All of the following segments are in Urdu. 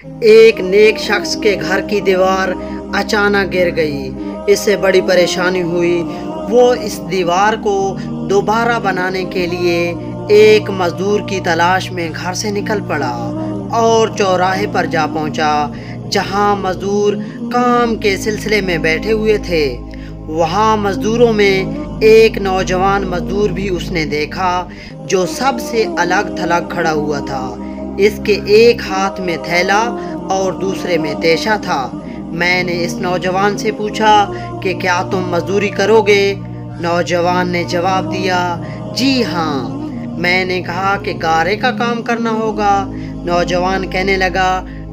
ایک نیک شخص کے گھر کی دیوار اچانک گر گئی۔ اس سے بڑی پریشانی ہوئی۔ وہ اس دیوار کو دوبارہ بنانے کے لیے ایک مزدور کی تلاش میں گھر سے نکل پڑا اور چوراہے پر جا پہنچا جہاں مزدور کام کے سلسلے میں بیٹھے ہوئے تھے۔ وہاں مزدوروں میں ایک نوجوان مزدور بھی اس نے دیکھا جو سب سے الگ تھلگ کھڑا ہوا تھا۔ اس کے ایک ہاتھ میں تھیلا اور دوسرے میں تیشہ تھا۔ میں نے اس نوجوان سے پوچھا کہ کیا تم مزدوری کرو گے؟ نوجوان نے جواب دیا، جی ہاں۔ میں نے کہا کہ گارے کا کام کرنا ہوگا۔ نوجوان کہنے لگا،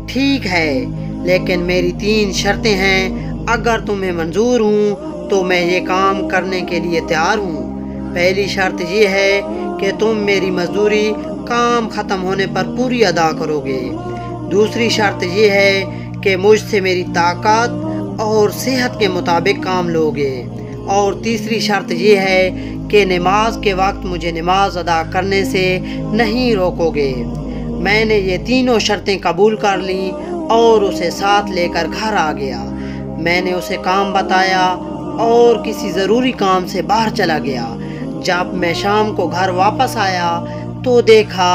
ٹھیک ہے، لیکن میری 3 شرطیں ہیں۔ اگر تمہیں منظور ہوں تو میں یہ کام کرنے کے لیے تیار ہوں۔ پہلی شرط یہ ہے کہ تم میری مزدوری کام ختم ہونے پر پوری ادا کرو گے۔ دوسری شرط یہ ہے کہ مجھ سے میری طاقت اور صحت کے مطابق کام لوگے۔ اور تیسری شرط یہ ہے کہ نماز کے وقت مجھے نماز ادا کرنے سے نہیں روکو گے۔ میں نے یہ تینوں شرطیں قبول کر لیں اور اسے ساتھ لے کر گھر آ گیا۔ میں نے اسے کام بتایا اور کسی ضروری کام سے باہر چلا گیا۔ جب میں شام کو گھر واپس آیا تو دیکھا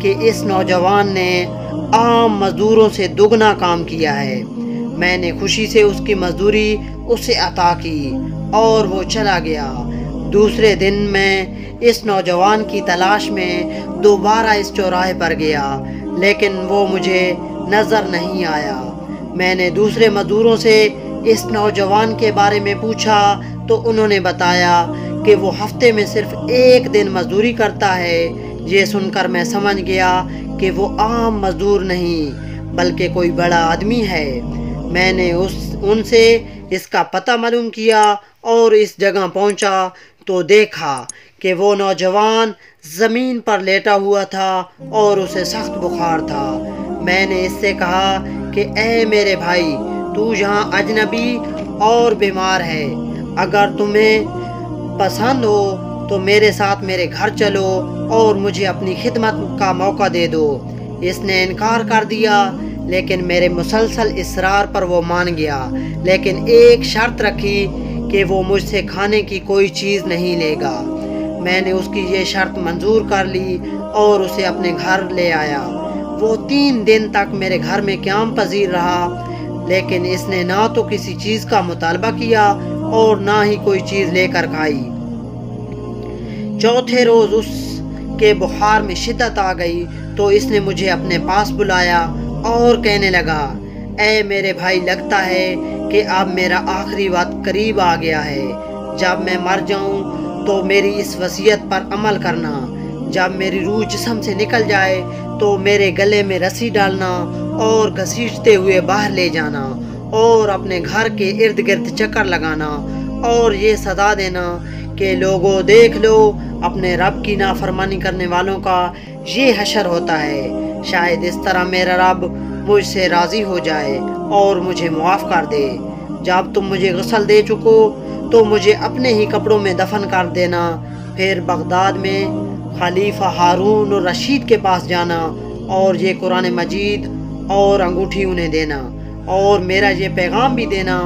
کہ اس نوجوان نے عام مزدوروں سے دگنا کام کیا ہے۔ میں نے خوشی سے اس کی مزدوری اسے عطا کی اور وہ چلا گیا۔ دوسرے دن میں اس نوجوان کی تلاش میں دوبارہ اس چوراہے پر گیا، لیکن وہ مجھے نظر نہیں آیا۔ میں نے دوسرے مزدوروں سے اس نوجوان کے بارے میں پوچھا تو انہوں نے بتایا کہ وہ ہفتے میں صرف 1 دن مزدوری کرتا ہے۔ یہ سن کر میں سمجھ گیا کہ وہ عام مزدور نہیں بلکہ کوئی بڑا آدمی ہے۔ میں نے ان سے اس کا پتہ معلوم کیا اور اس جگہ پہنچا تو دیکھا کہ وہ نوجوان زمین پر لیٹا ہوا تھا اور اسے سخت بخار تھا۔ میں نے اس سے کہا کہ اے میرے بھائی، تو یہاں اجنبی اور بیمار ہے۔ اگر تمہیں پسند ہو تو میرے ساتھ میرے گھر چلو اور مجھے اپنی خدمت کا موقع دے دو۔ اس نے انکار کر دیا، لیکن میرے مسلسل اصرار پر وہ مان گیا، لیکن ایک شرط رکھی کہ وہ مجھ سے کھانے کی کوئی چیز نہیں لے گا۔ میں نے اس کی یہ شرط منظور کر لی اور اسے اپنے گھر لے آیا۔ وہ 3 دن تک میرے گھر میں قیام پذیر رہا، لیکن اس نے نہ تو کسی چیز کا مطالبہ کیا اور نہ ہی کوئی چیز لے کر کھائی۔ چوتھے روز اس کے بخار میں شدت آ گئی تو اس نے مجھے اپنے پاس بلایا اور کہنے لگا، اے میرے بھائی، لگتا ہے کہ اب میرا آخری وقت قریب آ گیا ہے۔ جب میں مر جاؤں تو میری اس وصیت پر عمل کرنا۔ جب میری روح جسم سے نکل جائے تو میرے گلے میں رسی ڈالنا اور گھسیٹتے ہوئے باہر لے جانا اور اپنے گھر کے ارد گرد چکر لگانا اور یہ صدا دینا کہ لوگوں، دیکھ لو، اپنے رب کی نافرمانی کرنے والوں کا یہ حشر ہوتا ہے۔ شاید اس طرح میرا رب مجھ سے راضی ہو جائے اور مجھے معاف کر دے۔ جب تم مجھے غسل دے چکو تو مجھے اپنے ہی کپڑوں میں دفن کر دینا۔ پھر بغداد میں خلیفہ ہارون الرشید کے پاس جانا اور یہ قرآن مجید اور انگوٹھی انہیں دینا، اور میرا یہ پیغام بھی دینا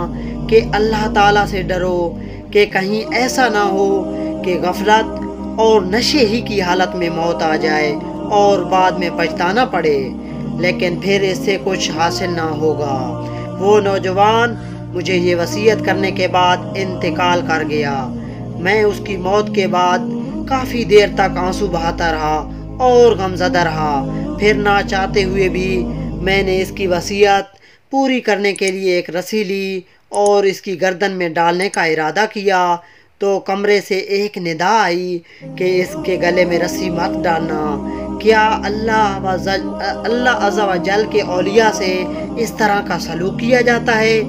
کہ اللہ تعالیٰ سے ڈرو کہ کہیں ایسا نہ ہو کہ غفلت اور نشے ہی کی حالت میں موت آ جائے اور بعد میں پچھتانا پڑے، لیکن پھر اس سے کچھ حاصل نہ ہوگا۔ وہ نوجوان مجھے یہ وصیت کرنے کے بعد انتقال کر گیا۔ میں اس کی موت کے بعد کافی دیر تک آنسو بہاتا رہا اور غمزدہ رہا۔ پھر نہ چاہتے ہوئے بھی میں نے اس کی وصیت پوری کرنے کے لیے ایک رسی لی اور اس کی گردن میں ڈالنے کا ارادہ کیا تو کمرے سے ایک ندا آئی کہ اس کے گلے میں رسی مت ڈالنا۔ کیا اللہ عز و جل کے اولیاء سے اس طرح کا سلوک کیا جاتا ہے؟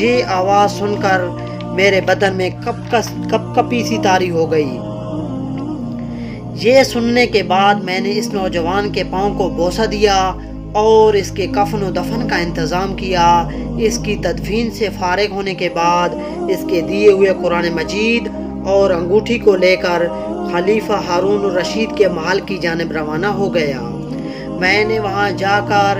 یہ آواز سن کر میرے بدن میں کپ کپی سی طاری ہو گئی۔ یہ سننے کے بعد میں نے اس نوجوان کے پاؤں کو بوسہ دیا اور اس کے کفن و دفن کا انتظام کیا۔ اس کی تدفین سے فارغ ہونے کے بعد اس کے دیے ہوئے قرآن مجید اور انگوٹھی کو لے کر خلیفہ ہارون الرشید کے محل کی جانب روانہ ہو گیا۔ میں نے وہاں جا کر